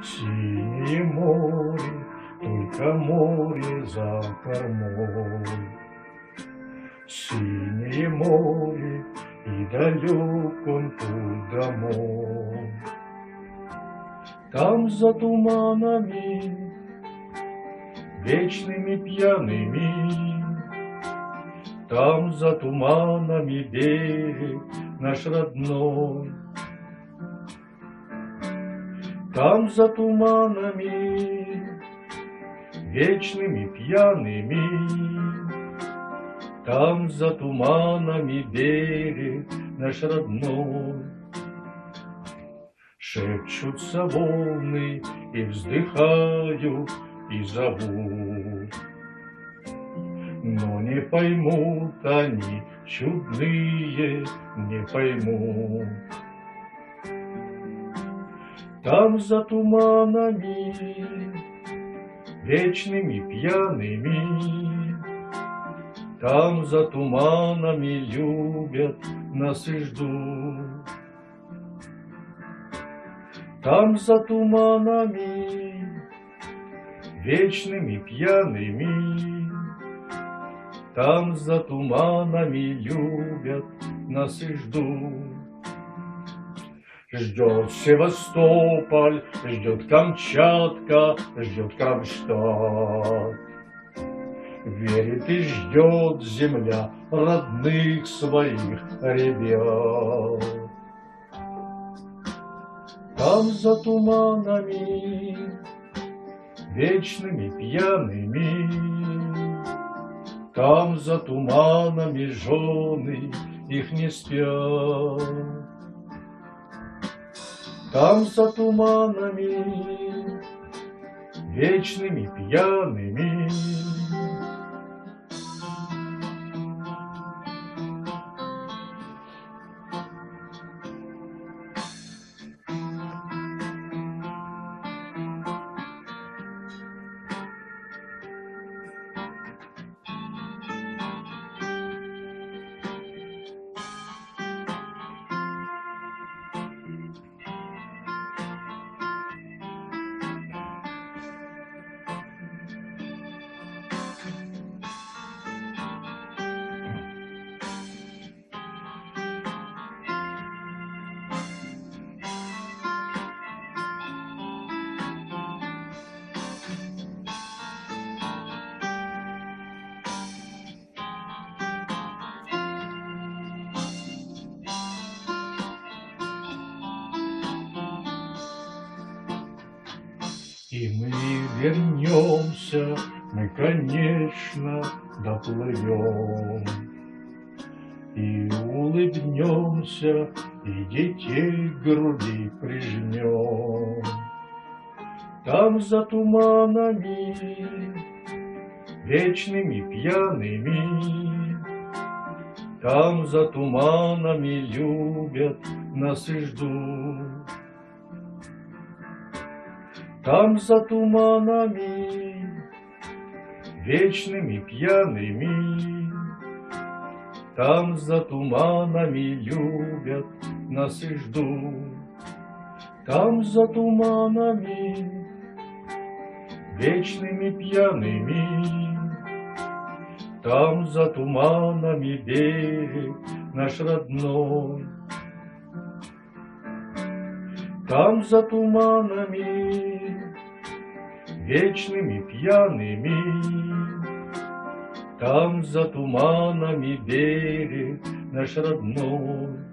Синее море, только море за кормой. Синее море, и далек он путь домой. Там за туманами, вечными пьяными, там за туманами берег наш родной. Там за туманами, вечными пьяными, там за туманами берег наш родной. Шепчутся волны и вздыхают, и зовут, но не поймут они, чудные, не поймут. Там за туманами, вечными пьяными, там за туманами любят нас и ждут. Там за туманами, вечными пьяными, там за туманами любят нас и ждут. Ждет Севастополь, ждет Камчатка, ждет Кронштадт. Верит и ждет земля родных своих ребят. Там за туманами, вечными пьяными, там за туманами жены их не спят. Там за туманами, вечными пьяными, и мы вернемся, мы, конечно, доплывем, и улыбнемся, и детей к груди прижмем. Там за туманами, вечными пьяными, там за туманами любят нас и ждут. Там за туманами, вечными пьяными, там за туманами любят нас и ждут. Там за туманами, вечными пьяными, там за туманами берег наш родной. Там за туманами, вечными пьяными, там за туманами берег наш родной.